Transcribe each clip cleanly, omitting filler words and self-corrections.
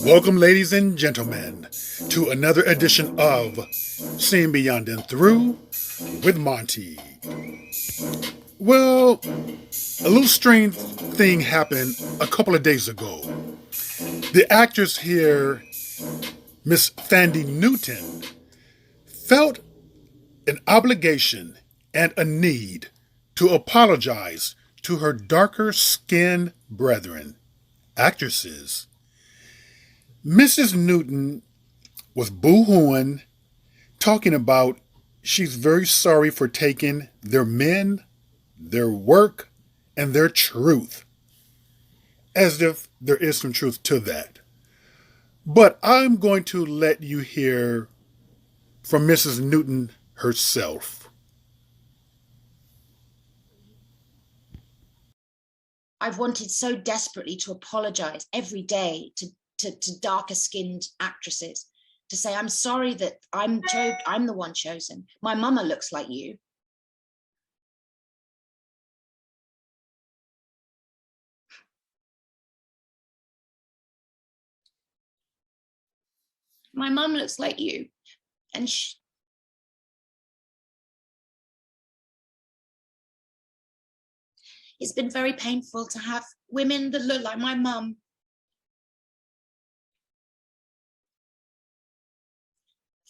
Welcome, ladies and gentlemen, to another edition of Seeing Beyond and Through with Monty. Well, a little strange thing happened a couple of days ago. The actress here, Miss Thandie Newton, felt an obligation and a need to apologize to her darker skinned brethren, actresses. Mrs. Newton was boo-hooing, talking about she's very sorry for taking their men, their work, and their truth. As if there is some truth to that. But I'm going to let you hear from Mrs. Newton herself. I've wanted so desperately to apologize every day to darker skinned actresses, to say, I'm sorry that I'm the one chosen. My mama looks like you. My mum looks like you. And it's been very painful to have women that look like my mum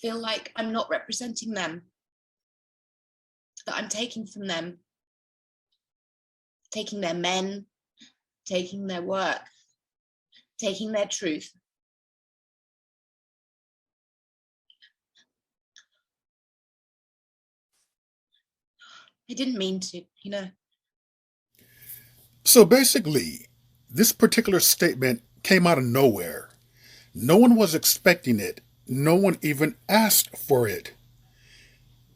feel like I'm not representing them, that I'm taking from them, taking their men, taking their work, taking their truth. I didn't mean to, you know. So basically, this particular statement came out of nowhere. No one was expecting it. No one even asked for it.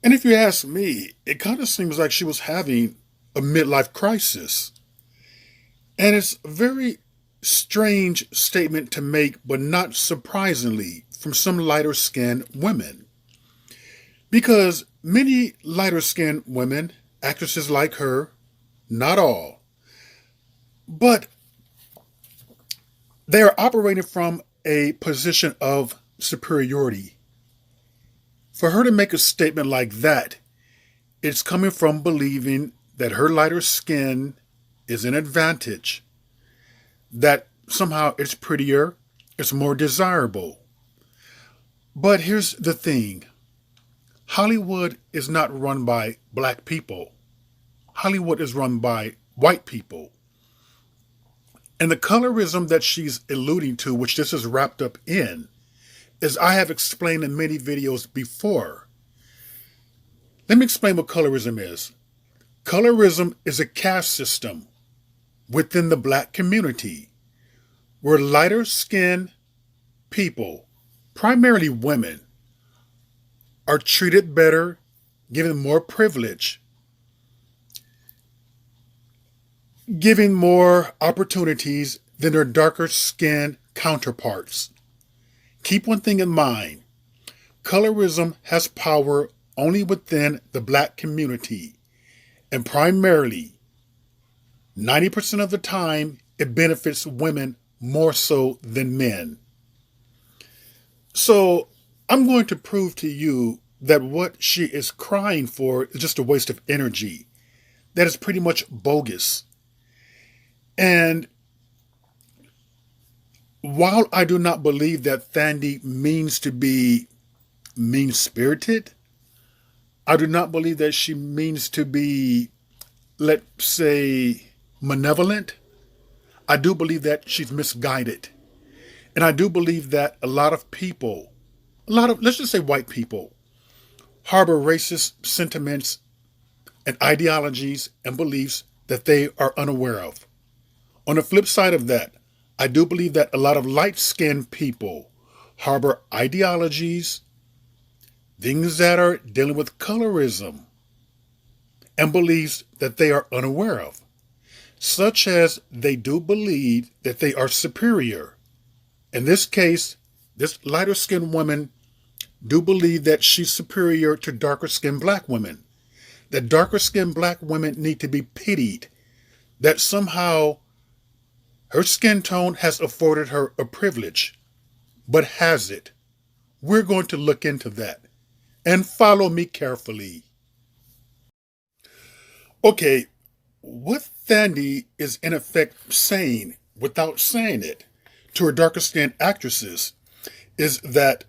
And if you ask me, it kind of seems like she was having a midlife crisis. And it's a very strange statement to make, but not surprisingly, from some lighter skinned women. Because many lighter skinned women, actresses like her, not all, but they are operating from a position of superiority. For her to make a statement like that, it's coming from believing that her lighter skin is an advantage, that somehow it's prettier, it's more desirable. But here's the thing. Hollywood is not run by black people. Hollywood is run by white people. And the colorism that she's alluding to, which this is wrapped up in, as I have explained in many videos before. Let me explain what colorism is. Colorism is a caste system within the black community where lighter skinned people, primarily women, are treated better, given more privilege, given more opportunities than their darker skinned counterparts. Keep one thing in mind. Colorism has power only within the black community, and primarily, 90% of the time, it benefits women more so than men. So, I'm going to prove to you that what she is crying for is just a waste of energy. That is pretty much bogus. And while I do not believe that Thandie means to be mean-spirited, I do not believe that she means to be, let's say, malevolent. I do believe that she's misguided. And I do believe that a lot of people, let's just say white people, harbor racist sentiments and ideologies and beliefs that they are unaware of. On the flip side of that, I do believe that a lot of light-skinned people harbor ideologies, things that are dealing with colorism, and beliefs that they are unaware of, such as they do believe that they are superior. In this case, this lighter-skinned woman do believe that she's superior to darker-skinned black women, that darker-skinned black women need to be pitied, that somehow Her skin tone has afforded her a privilege. But has it? We're going to look into that. And follow me carefully. Okay, what Thandie is in effect saying, without saying it, to her darker skinned actresses is that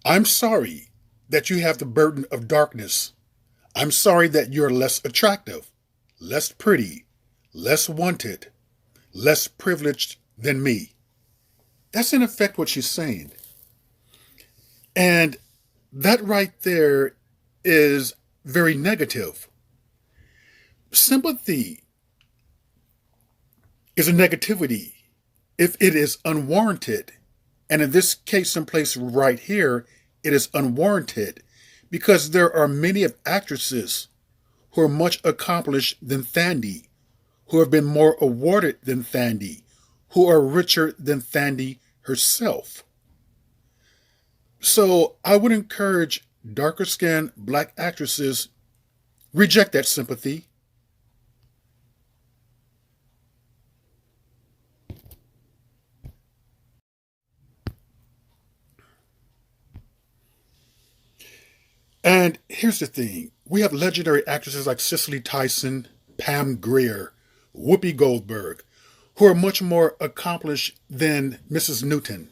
I'm sorry that you have the burden of darkness. I'm sorry that you're less attractive, less pretty, less wanted, less privileged than me. That's in effect what she's saying. And that right there is very negative. Sympathy is a negativity if it is unwarranted. And in this case and place right here, it is unwarranted because there are many of actresses who are much accomplished than Thandie, who have been more awarded than Thandie, who are richer than Thandie herself. So I would encourage darker skinned black actresses, reject that sympathy. And here's the thing. We have legendary actresses like Cicely Tyson, Pam Grier, Whoopi Goldberg, who are much more accomplished than Mrs. Newton.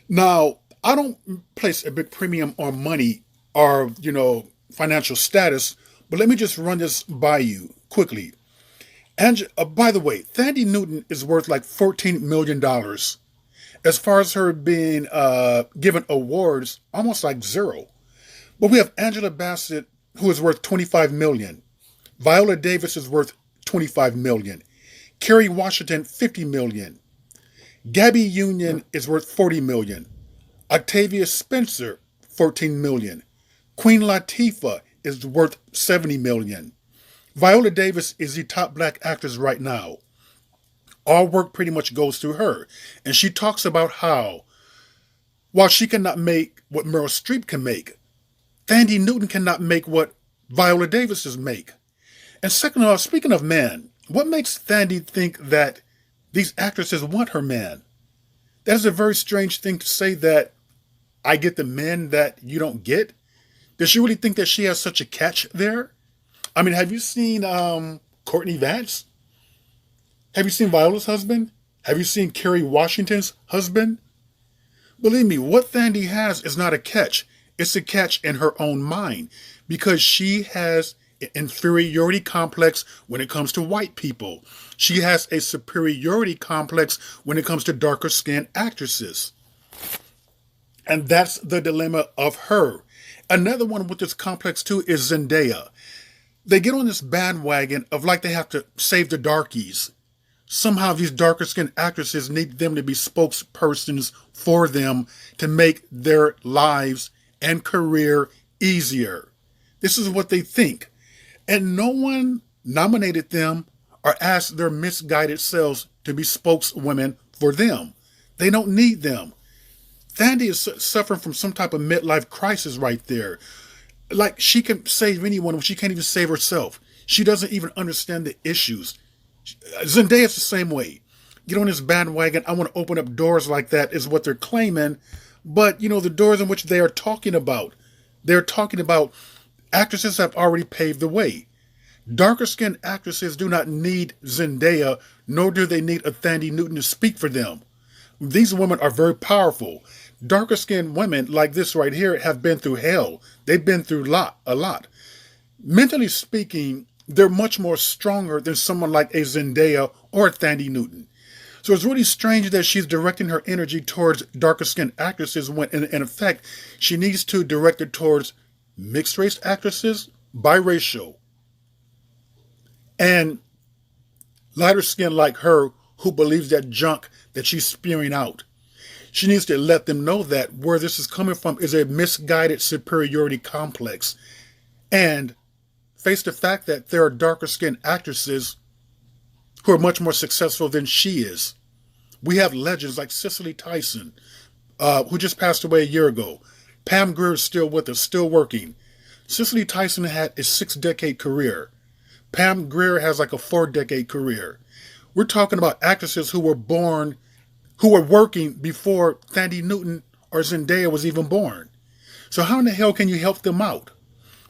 Now, I don't place a big premium on money or, financial status, but let me just run this by you quickly. And by the way, Thandie Newton is worth like $14 million. As far as her being given awards, almost like zero. But we have Angela Bassett, who is worth $25 million. Viola Davis is worth $25 million. Kerry Washington, $50 million. Gabby Union is worth $40 million. Octavia Spencer, $14 million. Queen Latifah is worth $70 million. Viola Davis is the top black actress right now. All work pretty much goes through her. And she talks about how, while she cannot make what Meryl Streep can make, Thandie Newton cannot make what Viola Davis make. And second of all, speaking of men, what makes Thandie think that these actresses want her man? That is a very strange thing to say, that I get the men that you don't get. Does she really think that she has such a catch there? I mean, have you seen Courtney Vance? Have you seen Viola's husband? Have you seen Kerry Washington's husband? Believe me, what Thandie has is not a catch. It's a catch in her own mind because she has an inferiority complex when it comes to white people. She has a superiority complex when it comes to darker skinned actresses. And that's the dilemma of her. Another one with this complex too is Zendaya. They get on this bandwagon of like they have to save the darkies. Somehow these darker skinned actresses need them to be spokespersons for them to make their lives and career easier. This is what they think. And no one nominated them or asked their misguided selves to be spokeswomen for them. They don't need them. Thandie is suffering from some type of midlife crisis right there. Like, she can save anyone, but she can't even save herself. She doesn't even understand the issues. Zendaya is the same way. Get on this bandwagon, I want to open up doors like that, is what they're claiming. But, the doors in which they're talking about actresses have already paved the way. Darker skinned actresses do not need Zendaya, nor do they need a Thandie Newton to speak for them. These women are very powerful. Darker skinned women like this right here have been through hell. They've been through a lot. Mentally speaking, they're much more stronger than someone like a Zendaya or a Thandie Newton. So it's really strange that she's directing her energy towards darker skinned actresses when in effect she needs to direct it towards mixed race actresses, biracial, and lighter skin like her who believes that junk that she's spewing out. She needs to let them know that where this is coming from is a misguided superiority complex, and face the fact that there are darker skinned actresses who are much more successful than she is. We have legends like Cicely Tyson, who just passed away a year ago. Pam Grier is still with us, still working. Cicely Tyson had a 6-decade career. Pam Grier has like a 4-decade career. We're talking about actresses who were born, who were working before Thandie Newton or Zendaya was even born. So how in the hell can you help them out?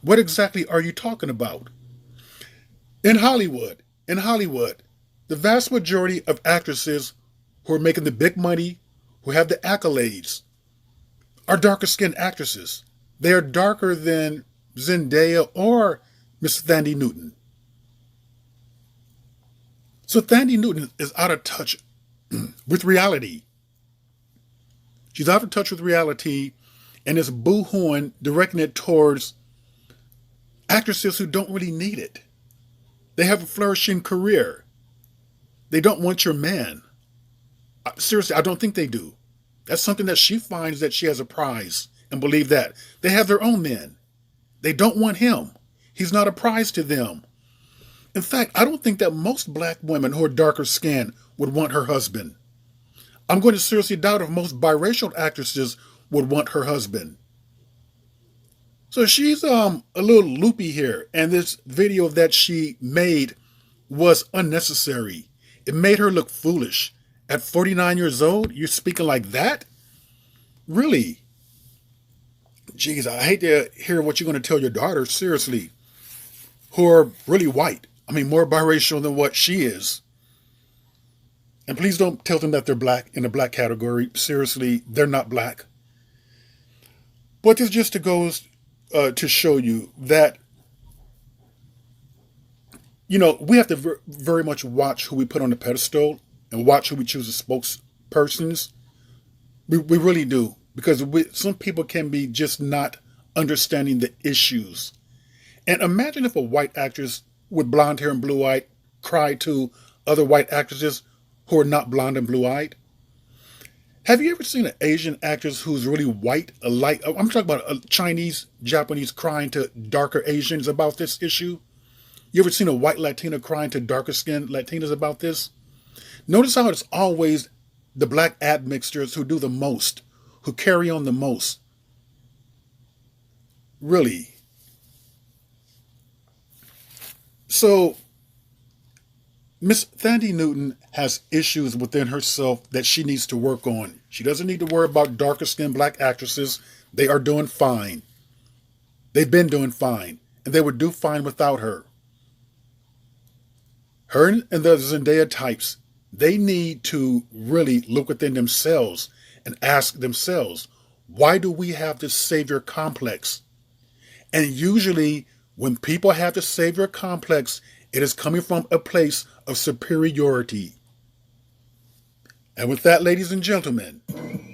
What exactly are you talking about? In Hollywood, the vast majority of actresses who are making the big money, who have the accolades, are darker skinned actresses. They are darker than Zendaya or Miss Thandie Newton. So Thandie Newton is out of touch with reality. She's out of touch with reality and is boo-hooing, directing it towards actresses who don't really need it. They have a flourishing career. They don't want your man. Seriously, I don't think they do. That's something that she finds that she has a prize and believe that. They have their own men. They don't want him. He's not a prize to them. In fact, I don't think that most black women who are darker skinned would want her husband. I'm going to seriously doubt if most biracial actresses would want her husband. So she's a little loopy here, and this video that she made was unnecessary. It made her look foolish. At 49 years old, you're speaking like that? Really? Jeez, I hate to hear what you're going to tell your daughter, seriously, who are really white. I mean, more biracial than what she is. And please don't tell them that they're black in the black category. Seriously, they're not black. But this just goes to show you that, you know, we have to very much watch who we put on the pedestal and watch who we choose as spokespersons. We really do. Because some people can be just not understanding the issues. And imagine if a white actress with blonde hair and blue-eyed cried to other white actresses who are not blonde and blue-eyed. Have you ever seen an Asian actress who's really white, I'm talking about a Chinese, Japanese crying to darker Asians about this issue? You ever seen a white Latina crying to darker skinned Latinas about this? Notice how it's always the black admixtures who do the most, who carry on the most. Really. So, Miss Thandie Newton has issues within herself that she needs to work on. She doesn't need to worry about darker skinned black actresses. They are doing fine. They've been doing fine. And they would do fine without her. Her and the Zendaya types, they need to really look within themselves and ask themselves, why do we have this savior complex? And usually when people have the savior complex, it is coming from a place of superiority. And with that, ladies and gentlemen,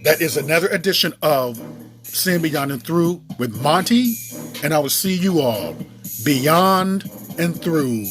that is another edition of Seeing Beyond and Through with Monty, and I will see you all beyond and through.